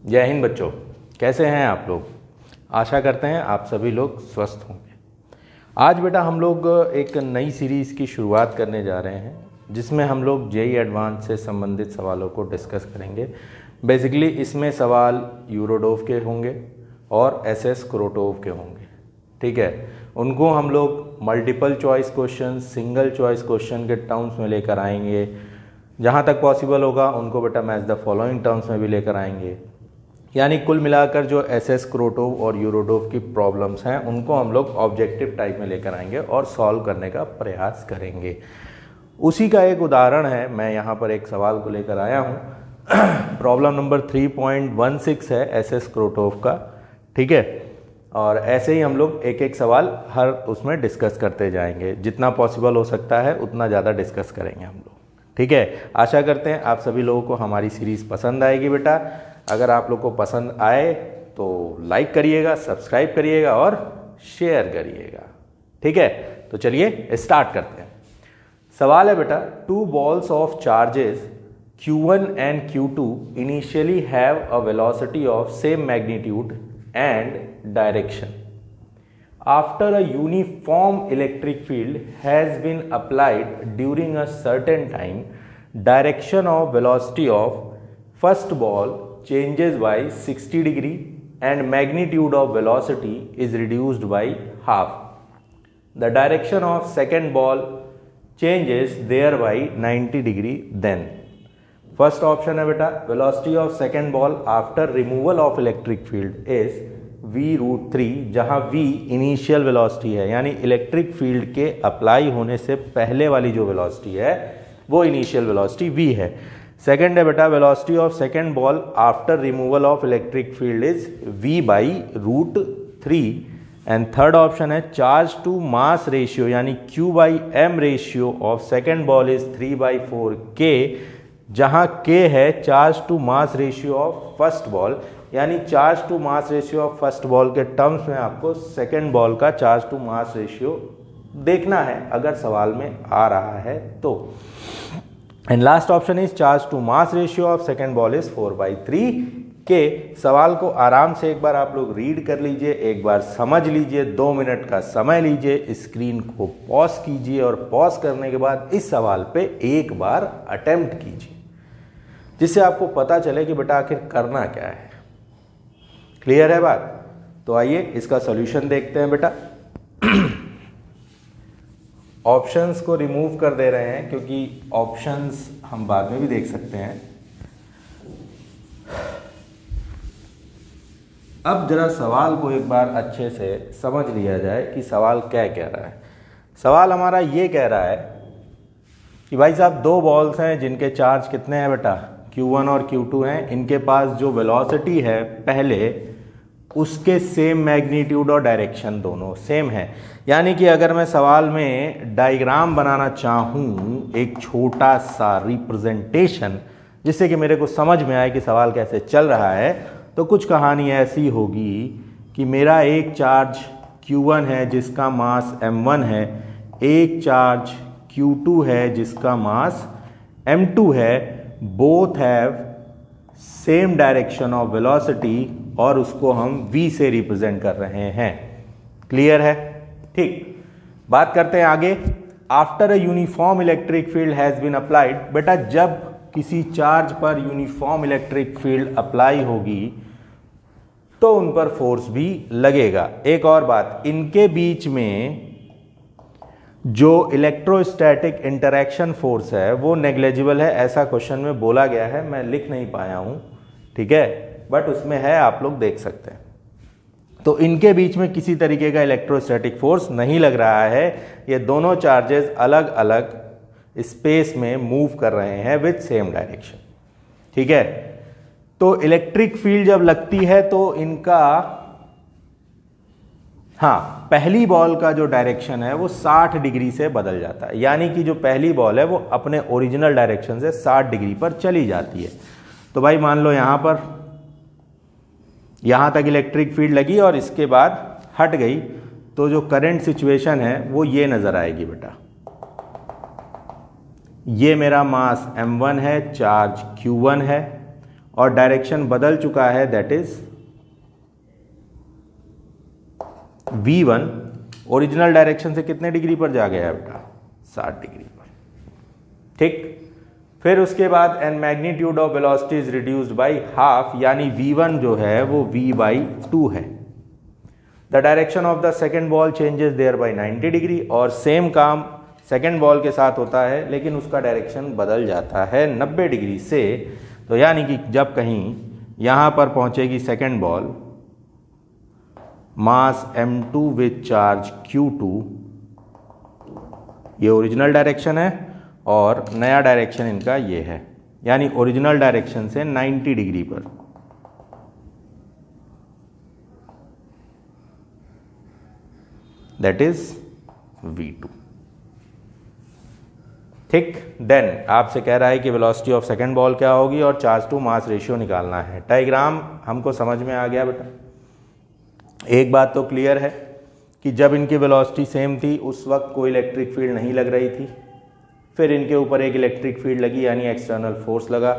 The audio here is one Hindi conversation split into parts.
जय हिंद बच्चों, कैसे हैं आप लोग। आशा करते हैं आप सभी लोग स्वस्थ होंगे। आज बेटा हम लोग एक नई सीरीज़ की शुरुआत करने जा रहे हैं जिसमें हम लोग जेईई एडवांस से संबंधित सवालों को डिस्कस करेंगे। बेसिकली इसमें सवाल यूरोडोव के होंगे और एसएस क्रोटोव के होंगे। ठीक है, उनको हम लोग multiple choice question, single choice question के टर्म्स में लेकर आएंगे। जहाँ तक पॉसिबल होगा उनको बेटा मैच द फॉलोइंग टर्म्स में भी लेकर आएंगे। यानी कुल मिलाकर जो एसएस क्रोटोव और यूरोडोव की प्रॉब्लम्स हैं उनको हम लोग ऑब्जेक्टिव टाइप में लेकर आएंगे और सॉल्व करने का प्रयास करेंगे। उसी का एक उदाहरण है, मैं यहाँ पर एक सवाल को लेकर आया हूँ। प्रॉब्लम नंबर 3.16 है एसएस क्रोटोव का। ठीक है, और ऐसे ही हम लोग एक एक सवाल हर उसमें डिस्कस करते जाएंगे। जितना पॉसिबल हो सकता है उतना ज़्यादा डिस्कस करेंगे हम लोग। ठीक है, आशा करते हैं आप सभी लोगों को हमारी सीरीज़ पसंद आएगी बेटा। अगर आप लोग को पसंद आए तो लाइक करिएगा, सब्सक्राइब करिएगा और शेयर करिएगा। ठीक है, तो चलिए स्टार्ट करते हैं। सवाल है बेटा, two balls of charges Q1 and Q2 initially have a velocity of same magnitude and direction. After a uniform electric field has been applied during a certain time, direction of velocity of first ball changes by 60 degree and magnitude of velocity is reduced by half. The direction of second ball changes thereby 90 degree then. First option है बेटा, velocity of second ball after removal of electric field is v√3, जहां v इनिशियल वेलोसिटी है, यानी इलेक्ट्रिक फील्ड के अप्लाई होने से पहले वाली जो वेलोसिटी है वो इनिशियल वेलोसिटी v है। सेकेंड है बेटा, velocity of second ball after removal of electric field is v/√3। And third option है, चार्ज टू मास रेशियो यानी q/m ratio of second ball is 3/4 k, जहां k है charge to mass ratio of first ball, यानी charge to mass ratio of first ball के टर्म्स में आपको सेकेंड बॉल का चार्ज टू मास रेशियो देखना है अगर सवाल में आ रहा है तो। And last option is charge to mass ratio of second ball is 4/3 के। सवाल को आराम से एक बार आप लोग रीड कर लीजिए, एक बार समझ लीजिए, 2 मिनट का समय लीजिए, स्क्रीन को पॉज कीजिए और पॉज करने के बाद इस सवाल पे एक बार अटेम्प्ट कीजिए, जिससे आपको पता चले कि बेटा आखिर करना क्या है। क्लियर है बात? तो आइए इसका सॉल्यूशन देखते हैं बेटा। ऑप्शंस को रिमूव कर दे रहे हैं क्योंकि ऑप्शंस हम बाद में भी देख सकते हैं। अब जरा सवाल को एक बार अच्छे से समझ लिया जाए कि सवाल क्या कह रहा है। सवाल हमारा ये कह रहा है कि भाई साहब 2 बॉल्स हैं जिनके चार्ज कितने हैं बेटा, Q1 और Q2 हैं। इनके पास जो वेलोसिटी है पहले उसके सेम मैग्नीट्यूड और डायरेक्शन दोनों सेम है। यानी कि अगर मैं सवाल में डायग्राम बनाना चाहूँ, एक छोटा सा रिप्रेजेंटेशन, जिससे कि मेरे को समझ में आए कि सवाल कैसे चल रहा है, तो कुछ कहानी ऐसी होगी कि मेरा एक चार्ज Q1 है जिसका मास m1 है, एक चार्ज Q2 है जिसका मास m2 है। Both have same direction of velocity और उसको हम v से रिप्रेजेंट कर रहे हैं। क्लियर है? ठीक, बात करते हैं आगे। After a uniform electric field has been applied, बेटा जब किसी चार्ज पर यूनिफॉर्म इलेक्ट्रिक फील्ड अप्लाई होगी तो उन पर फोर्स भी लगेगा। एक और बात, इनके बीच में जो इलेक्ट्रोस्टैटिक इंटरैक्शन फोर्स है वो नेग्लिजिबल है, ऐसा क्वेश्चन में बोला गया है। मैं लिख नहीं पाया हूं, ठीक है, बट उसमें है, आप लोग देख सकते हैं। तो इनके बीच में किसी तरीके का इलेक्ट्रोस्टैटिक फोर्स नहीं लग रहा है। ये दोनों चार्जेस अलग अलग स्पेस में मूव कर रहे हैं विद सेम डायरेक्शन। ठीक है, तो इलेक्ट्रिक फील्ड जब लगती है तो इनका, हाँ, पहली बॉल का जो डायरेक्शन है वो 60 डिग्री से बदल जाता है। यानी कि जो पहली बॉल है वो अपने ओरिजिनल डायरेक्शन से 60 डिग्री पर चली जाती है। तो भाई मान लो यहां तक इलेक्ट्रिक फील्ड लगी और इसके बाद हट गई, तो जो करंट सिचुएशन है वो ये नजर आएगी बेटा। ये मेरा मास m1 है, चार्ज q1 है और डायरेक्शन बदल चुका है, that is v1 original direction से कितने डिग्री पर जा गया है बेटा? 60 डिग्री पर। ठीक, फिर उसके बाद and magnitude of velocity is reduced by half, यानी v1 जो है वो v/2 है। The direction of the second ball changes there by 90 degree, और सेम काम सेकेंड बॉल के साथ होता है लेकिन उसका डायरेक्शन बदल जाता है 90 डिग्री से। तो यानी कि जब कहीं यहां पर पहुंचेगी second ball, mass m2 with charge q2, ये ओरिजिनल डायरेक्शन है और नया डायरेक्शन इनका ये है, यानी ओरिजिनल डायरेक्शन से 90 डिग्री पर। That is v2। ठीक, देन आपसे कह रहा है कि वेलोसिटी ऑफ सेकंड बॉल क्या होगी और चार्ज टू मास रेशियो निकालना है। डायग्राम हमको समझ में आ गया बेटा। एक बात तो क्लियर है कि जब इनकी वेलोसिटी सेम थी उस वक्त कोई इलेक्ट्रिक फील्ड नहीं लग रही थी, फिर इनके ऊपर एक इलेक्ट्रिक फील्ड लगी यानी एक्सटर्नल फोर्स लगा।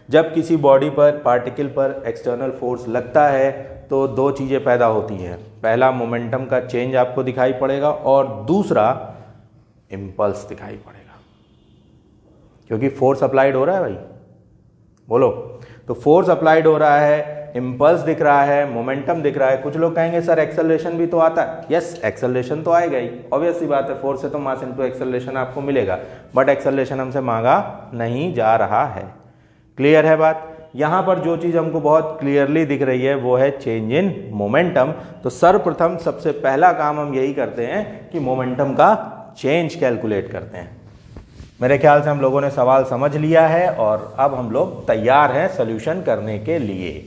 जब किसी बॉडी पर, पार्टिकल पर एक्सटर्नल फोर्स लगता है तो दो चीज़ें पैदा होती हैं। पहला, मोमेंटम का चेंज आपको दिखाई पड़ेगा और दूसरा, इम्पल्स दिखाई पड़ेगा, क्योंकि फोर्स अप्लाइड हो रहा है भाई, बोलो। तो फोर्स अप्लाइड हो रहा है, इम्पल्स दिख रहा है, मोमेंटम दिख रहा है। कुछ लोग कहेंगे सर एक्सेलरेशन भी तो आता है। यस, एक्सेलरेशन तो आएगा ही, ऑब्वियस सी बात है, फोर्स से तो मास इनटू एक्सेलरेशन आपको मिलेगा, बट एक्सेलरेशन हमसे मांगा नहीं जा रहा है। क्लियर है बात? यहां पर जो चीज हमको बहुत क्लियरली दिख रही है वो है चेंज इन मोमेंटम। तो सर्वप्रथम सबसे पहला काम हम यही करते हैं कि मोमेंटम का चेंज कैलकुलेट करते हैं। मेरे ख्याल से हम लोगों ने सवाल समझ लिया है और अब हम लोग तैयार हैं सॉल्यूशन करने के लिए।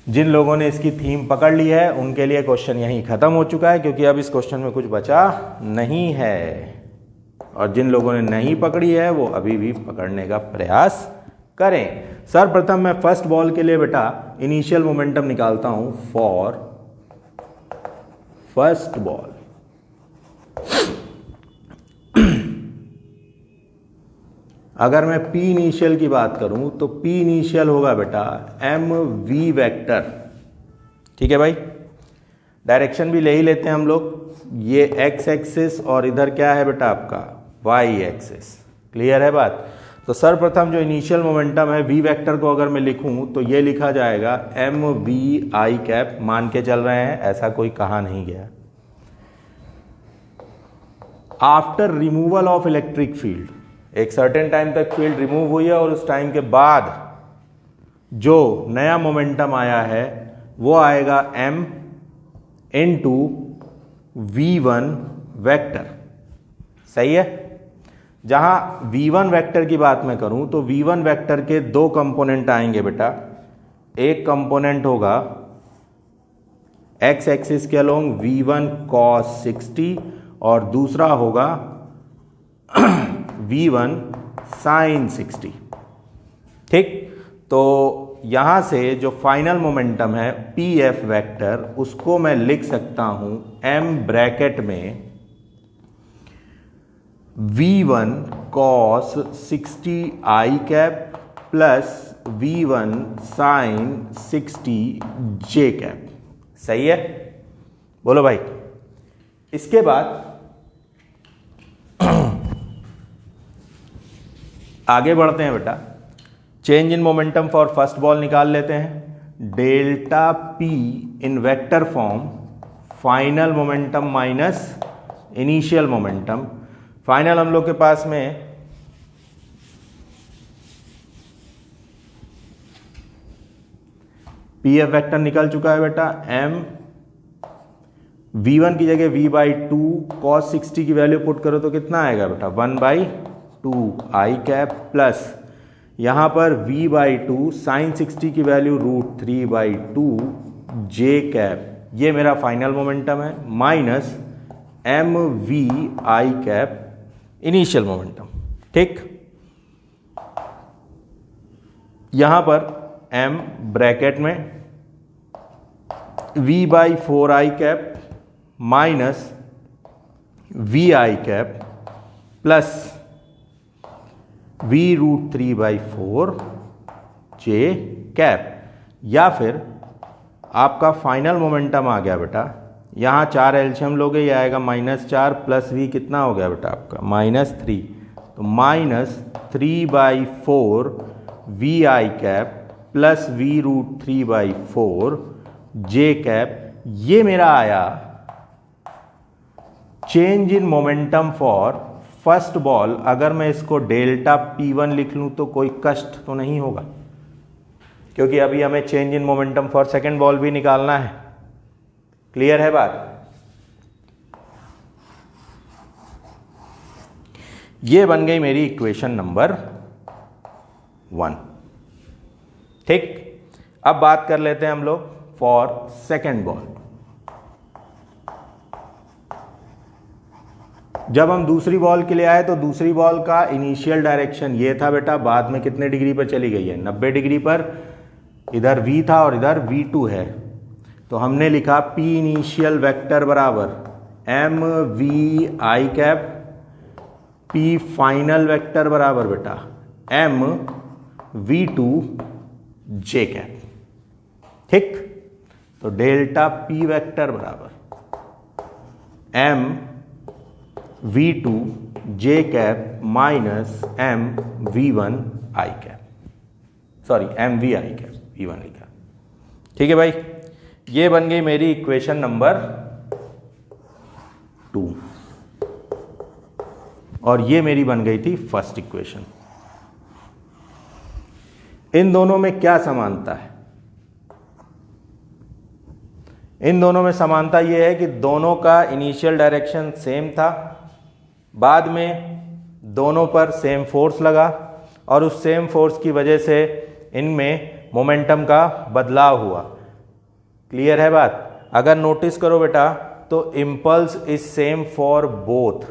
जिन लोगों ने इसकी थीम पकड़ ली है उनके लिए क्वेश्चन यहीं खत्म हो चुका है, क्योंकि अब इस क्वेश्चन में कुछ बचा नहीं है, और जिन लोगों ने नहीं पकड़ी है वो अभी भी पकड़ने का प्रयास करें। सर्वप्रथम मैं फर्स्ट बॉल के लिए बेटा इनिशियल मोमेंटम निकालता हूं फॉर फर्स्ट बॉल। अगर मैं P इनिशियल की बात करूं तो P इनिशियल होगा बेटा mv वेक्टर। ठीक है भाई, डायरेक्शन भी ले ही लेते हैं हम लोग, ये x एक्सिस और इधर क्या है बेटा आपका y एक्सिस। क्लियर है बात? तो सर्वप्रथम जो इनिशियल मोमेंटम है v वेक्टर को अगर मैं लिखूं तो ये लिखा जाएगा mv i कैप, मान के चल रहे हैं, ऐसा कोई कहा नहीं गया। After removal of electric field, एक सर्टेन टाइम तक फील्ड रिमूव हुई है और उस टाइम के बाद जो नया मोमेंटम आया है वो आएगा m इंटू v1 वेक्टर। सही है? जहां v1 वेक्टर की बात मैं करूं तो v1 वेक्टर के दो कंपोनेंट आएंगे बेटा। एक कंपोनेंट होगा x एक्सिस के अलोंग v1 cos 60 और दूसरा होगा v1 sin 60। ठीक, तो यहां से जो फाइनल मोमेंटम है pf वेक्टर, उसको मैं लिख सकता हूं m ब्रैकेट में v1 cos 60 i cap plus v1 sin 60 j cap. सही है? बोलो भाई। इसके बाद आगे बढ़ते हैं बेटा, change in momentum for first ball निकाल लेते हैं। डेल्टा p इन vector form, final momentum minus initial momentum. Final हम लोग के पास में pf वेक्टर निकल चुका है बेटा। m v1 की जगह v/2 cos 60 की वैल्यू पुट करो तो कितना आएगा बेटा 1/2 i कैप प्लस यहां पर v/2 sin 60 की वैल्यू √3/2 j कैप, ये मेरा फाइनल मोमेंटम है, minus mv i cap initial momentum. ठीक, यहां पर m ब्रैकेट में v/4 i cap minus v i cap plus v √3/4 J cap, या फिर आपका फाइनल मोमेंटम आ गया बेटा, यहाँ 4 एलसीएम लोगे, ये आएगा -4 प्लस v कितना हो गया बेटा आपका -3, तो -3/4 v i cap plus v√3/4 j cap. ये मेरा आया change in momentum for first ball. अगर मैं इसको डेल्टा P1 लिख लूं तो कोई कष्ट तो नहीं होगा, क्योंकि अभी हमें change in momentum for second ball भी निकालना है। क्लियर है बात? ये बन गई मेरी इक्वेशन नंबर 1। ठीक, अब बात कर लेते हैं हम लोग फॉर सेकेंड बॉल। जब हम दूसरी बॉल के लिए आए तो दूसरी बॉल का इनिशियल डायरेक्शन ये था बेटा, बाद में कितने डिग्री पर चली गई है? 90 डिग्री पर। इधर v था और इधर v2 है, तो हमने लिखा p इनिशियल वेक्टर बराबर mv आई कैप, p फाइनल वेक्टर बराबर बेटा mv2 j कैप। ठीक, तो डेल्टा p वेक्टर बराबर mv2 j cap minus mv1 आई कैप, सॉरी mv आई कैप, v1 लिखा। ठीक है भाई, ये बन गई मेरी इक्वेशन नंबर 2 और ये मेरी बन गई थी फर्स्ट इक्वेशन। इन दोनों में क्या समानता है? इन दोनों में समानता ये है कि दोनों का इनिशियल डायरेक्शन सेम था, बाद में दोनों पर सेम फोर्स लगा और उस सेम फोर्स की वजह से इनमें मोमेंटम का बदलाव हुआ। क्लियर है बात? अगर नोटिस करो बेटा तो impulse is same for both.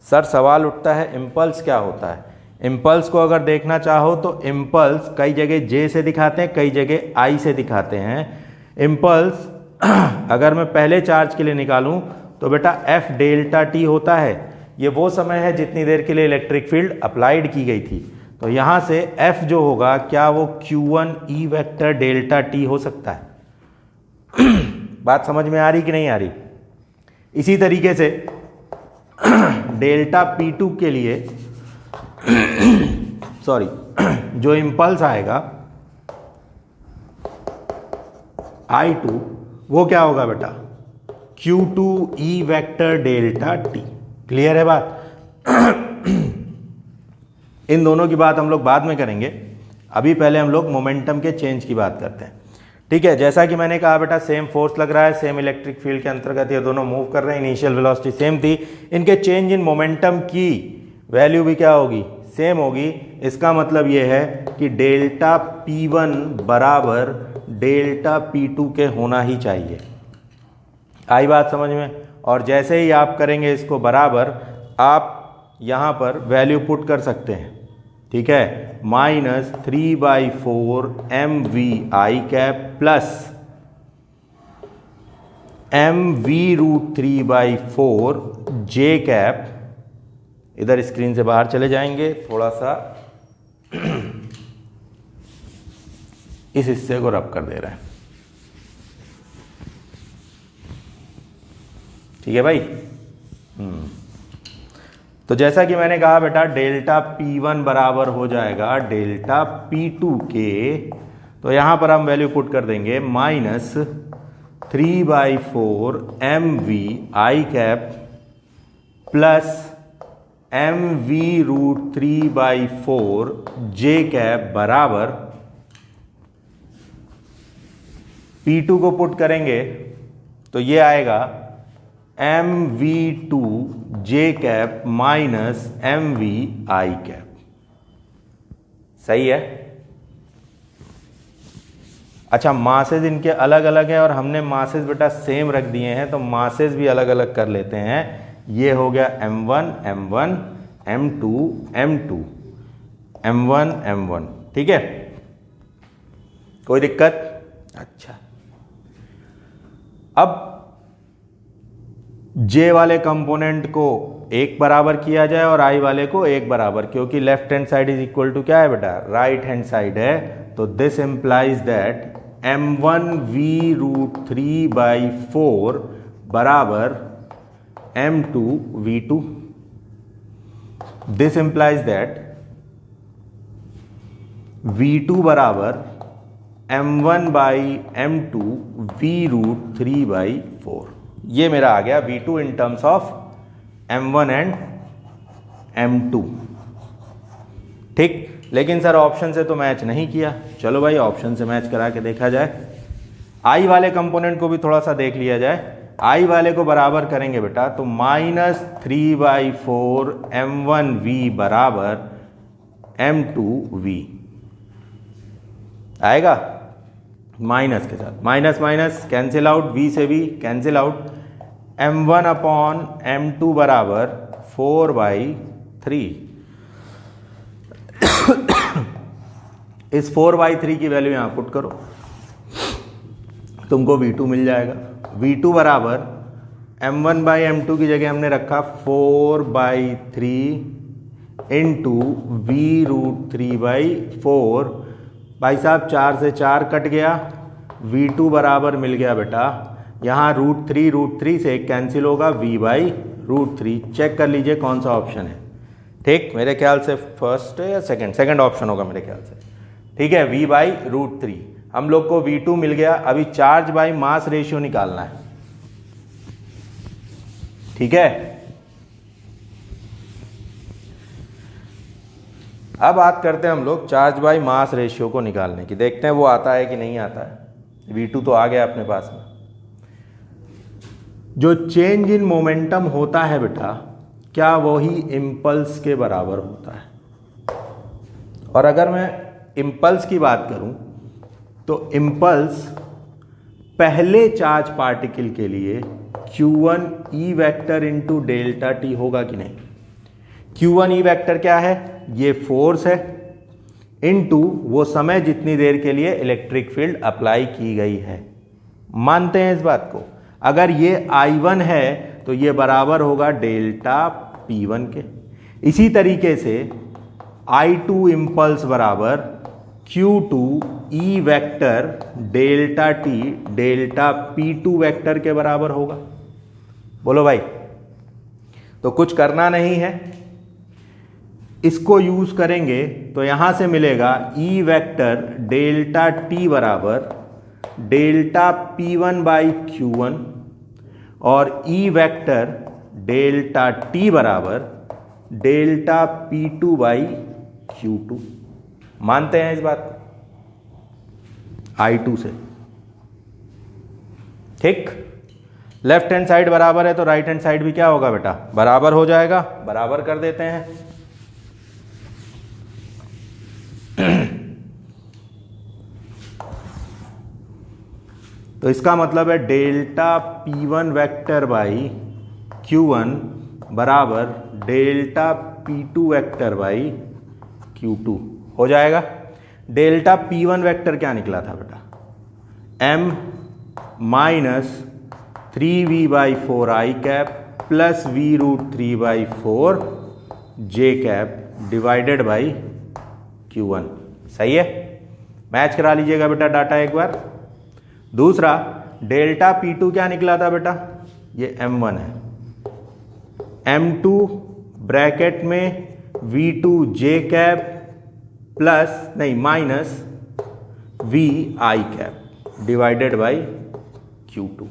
Sir सवाल उठता है इम्पल्स क्या होता है? इम्पल्स को अगर देखना चाहो तो इम्पल्स कई जगह जे से दिखाते हैं, कई जगह आई से दिखाते हैं। इम्पल्स अगर मैं पहले चार्ज के लिए निकालूं तो बेटा एफ डेल्टा टी होता है। ये वो समय है जितनी देर के लिए इलेक्ट्रिक फील्ड अप्लाइड की गई थी। तो यहां से एफ जो होगा क्या वो Q1 E vector delta T हो सकता है? बात समझ में आ रही कि नहीं आ रही? इसी तरीके से डेल्टा P2 के लिए सॉरी जो इम्पल्स आएगा I2 वो क्या होगा बेटा? Q2 E vector delta T. Clear है बात? इन दोनों की बात हम लोग बाद में करेंगे, अभी पहले हम लोग मोमेंटम के चेंज की बात करते हैं। ठीक है, जैसा कि मैंने कहा बेटा सेम फोर्स लग रहा है, सेम इलेक्ट्रिक फील्ड के अंतर्गत ये दोनों मूव कर रहे हैं, इनिशियल वेलोसिटी सेम थी, इनके चेंज इन मोमेंटम की वैल्यू भी क्या होगी? सेम होगी। इसका मतलब ये है कि डेल्टा P1 बराबर डेल्टा P2 के होना ही चाहिए। आई बात समझ में? और जैसे ही आप करेंगे इसको बराबर, आप यहाँ पर वैल्यू पुट कर सकते हैं। ठीक है, -3/4 mv आई कैप प्लस mv√3/4 जे कैप। इधर स्क्रीन से बाहर चले जाएंगे, थोड़ा सा इस हिस्से को रब कर दे रहे हैं। ठीक है भाई? तो जैसा कि मैंने कहा बेटा डेल्टा P1 बराबर हो जाएगा डेल्टा P2 के, तो यहां पर हम वैल्यू पुट कर देंगे -3/4 mv आई कैप प्लस mv√3/4 जे कैप बराबर P2 को पुट करेंगे तो ये आएगा mv2 जे कैप माइनस mv आई कैप। सही है? अच्छा, मासेज इनके अलग अलग है और हमने मासेज बेटा सेम रख दिए हैं, तो मासेज भी अलग अलग कर लेते हैं। ये हो गया m1 m1 m2 m2 m1 m1। ठीक है, कोई दिक्कत? अच्छा, अब जे वाले कंपोनेंट को एक बराबर किया जाए और आई वाले को एक बराबर, क्योंकि left hand side is equal to क्या है बेटा? राइट हैंड साइड है। तो दिस इम्प्लाइज दैट m1v√3/4 बराबर m2v2। This implies that v2 बराबर m1/m2 v√3/4। ये मेरा आ गया v2 in terms of m1 and m2। ठीक, लेकिन सर ऑप्शन से तो मैच नहीं किया। चलो भाई ऑप्शन से मैच करा के देखा जाए। आई वाले कंपोनेंट को भी थोड़ा सा देख लिया जाए। आई वाले को बराबर करेंगे बेटा तो -3/4 m1v बराबर m2v आएगा। माइनस के साथ minus minus cancel out, v से v कैंसिल आउट, m1/m2 बराबर 4/3। इस 4/3 की वैल्यू यहां पुट करो, तुमको v2 मिल जाएगा। v2 बराबर m1/m2 की जगह हमने रखा 4/3 इंटू v√3/4। भाई साहब 4 से 4 कट गया, v2 बराबर मिल गया बेटा, यहाँ √3 से कैंसिल होगा, v/√3। चेक कर लीजिए कौन सा ऑप्शन है। ठीक, मेरे ख्याल से फर्स्ट या सेकंड ऑप्शन होगा मेरे ख्याल से। ठीक है, v/√3। हम लोग को v2 मिल गया। अभी चार्ज बाई मास रेशियो निकालना है। ठीक है, अब बात करते हैं हम लोग चार्ज बाई मास रेशियो को निकालने की। देखते हैं वो आता है कि नहीं आता है। v2 तो आ गया अपने पास में। जो चेंज इन मोमेंटम होता है बेटा, क्या वही इम्पल्स के बराबर होता है? और अगर मैं इम्पल्स की बात करूं तो इम्पल्स पहले चार्ज पार्टिकल के लिए q1 e vector into delta T होगा कि नहीं? q1 e वेक्टर क्या है? ये फोर्स है इनटू वो समय जितनी देर के लिए इलेक्ट्रिक फील्ड अप्लाई की गई है। मानते हैं इस बात को। अगर ये I1 है तो ये बराबर होगा डेल्टा P1 के। इसी तरीके से I2 इम्पल्स बराबर Q2 E vector delta T delta P2 vector के बराबर होगा। बोलो भाई, तो कुछ करना नहीं है, इसको यूज करेंगे तो यहां से मिलेगा E वेक्टर डेल्टा T बराबर डेल्टा P1/Q1 और E वेक्टर डेल्टा T बराबर डेल्टा P2/Q2। मानते हैं इस बात को I2 से। ठीक, लेफ्ट हैंड साइड बराबर है तो राइट हैंड साइड भी क्या होगा बेटा? बराबर हो जाएगा। बराबर कर देते हैं। तो इसका मतलब है delta P1 vector by Q1 बराबर delta P2 vector by Q2 हो जाएगा। डेल्टा P1 वेक्टर क्या निकला था बेटा? m -3v/4 i cap plus v√3/4 j cap divided by Q1। सही है, मैच करा लीजिएगा बेटा डाटा एक बार। दूसरा डेल्टा P2 क्या निकला था बेटा? ये m1 है। m2 ब्रैकेट में v2 j कैप प्लस नहीं minus v i cap divided by Q2।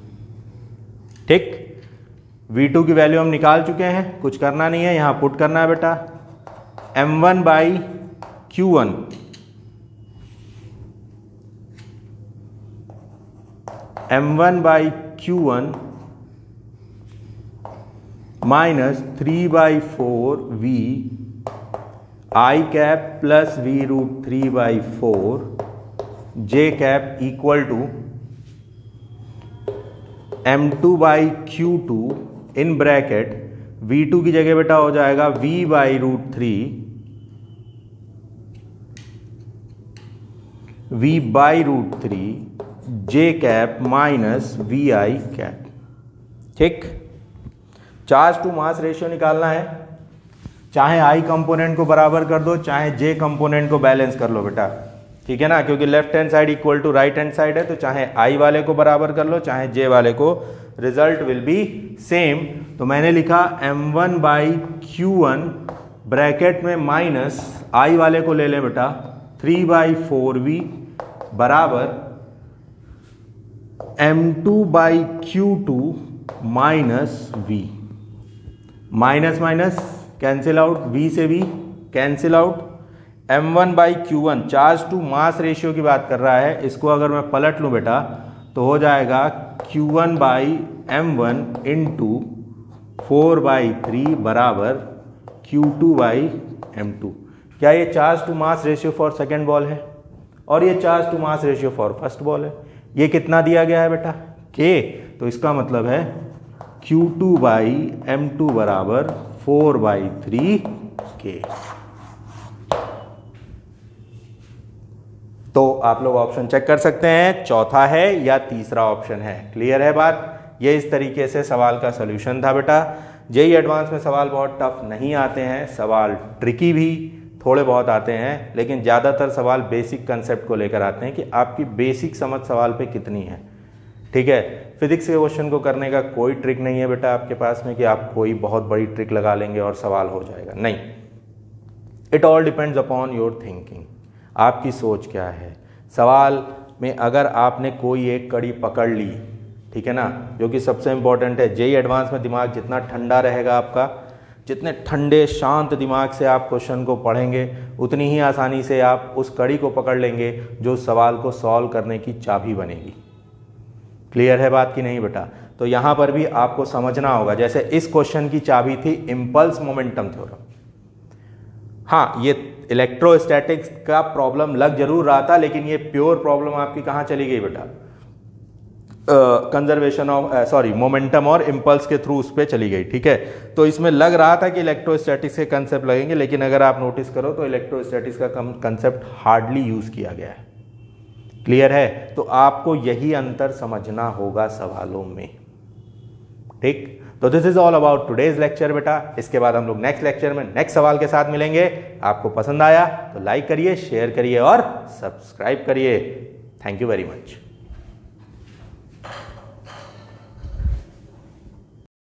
ठीक, v2 की वैल्यू हम निकाल चुके हैं, कुछ करना नहीं है, यहां पुट करना है बेटा। m1/Q1 m1/Q1 minus 3/4 v i cap plus v√3/4 j cap equal to m2/Q2 in bracket v2 की जगह बेटा हो जाएगा v/√3 j cap minus vi cap. ठीक, चार्ज टू मास रेशियो निकालना है। चाहे I कंपोनेंट को बराबर कर दो, चाहे J कंपोनेंट को बैलेंस कर लो बेटा। ठीक है ना, क्योंकि left hand side equal to right hand side है, तो चाहे I वाले को बराबर कर लो चाहे J वाले को, रिजल्ट विल बी सेम। तो मैंने लिखा M1 बाई Q1 ब्रैकेट में माइनस I वाले को ले लें बेटा 3/4V बराबर M2 by Q2 minus V। Minus minus cancel out, V से V cancel out. M1 by Q1 charge to mass ratio की बात कर रहा है, इसको अगर मैं पलट लूं बेटा तो हो जाएगा Q1 बाई M1 इंटू 4/3 बराबर Q2 बाई M2। क्या ये charge to mass ratio for second ball है और ये charge to mass ratio for first ball है। ये कितना दिया गया है बेटा K, तो इसका मतलब है Q2 बाई M2 बराबर 4/3 K। तो आप लोग ऑप्शन चेक कर सकते हैं, चौथा है या तीसरा ऑप्शन है। क्लियर है बात। ये इस तरीके से सवाल का सॉल्यूशन था बेटा। जेईई एडवांस में सवाल बहुत टफ नहीं आते हैं, सवाल ट्रिकी भी थोड़े बहुत आते हैं, लेकिन ज़्यादातर सवाल बेसिक कंसेप्ट को लेकर आते हैं कि आपकी बेसिक समझ सवाल पे कितनी है। ठीक है, फिजिक्स के क्वेश्चन को करने का कोई ट्रिक नहीं है बेटा आपके पास में कि आप कोई बहुत बड़ी ट्रिक लगा लेंगे और सवाल हो जाएगा, नहीं। It all depends upon your thinking, आपकी सोच क्या है। सवाल में अगर आपने कोई एक कड़ी पकड़ ली, ठीक है ना, जो कि सबसे इंपॉर्टेंट है। जेईई एडवांस में दिमाग जितना ठंडा रहेगा आपका, जितने ठंडे शांत दिमाग से आप क्वेश्चन को पढ़ेंगे, उतनी ही आसानी से आप उस कड़ी को पकड़ लेंगे जो सवाल को सॉल्व करने की चाबी बनेगी। क्लियर है बात कि नहीं बेटा। तो यहाँ पर भी आपको समझना होगा, जैसे इस क्वेश्चन की चाबी थी इम्पल्स मोमेंटम थ्योरम। हाँ, ये इलेक्ट्रोस्टैटिक्स का प्रॉब्लम लग जरूर रहा था, लेकिन ये प्योर प्रॉब्लम आपकी कहाँ चली गई बेटा, कंजर्वेशन ऑफ मोमेंटम और इम्पल्स के थ्रू उस पर चली गई। ठीक है, तो इसमें लग रहा था कि इलेक्ट्रोस्टैटिक्स के कंसेप्ट लगेंगे, लेकिन अगर आप नोटिस करो तो इलेक्ट्रोस्टैटिक्स का कंसेप्ट हार्डली यूज किया गया है। क्लियर है, तो आपको यही अंतर समझना होगा सवालों में। ठीक, तो this is all about today's lecture बेटा। इसके बाद हम लोग नेक्स्ट लेक्चर में नेक्स्ट सवाल के साथ मिलेंगे। आपको पसंद आया तो लाइक करिए, शेयर करिए और सब्सक्राइब करिए। Thank you very much.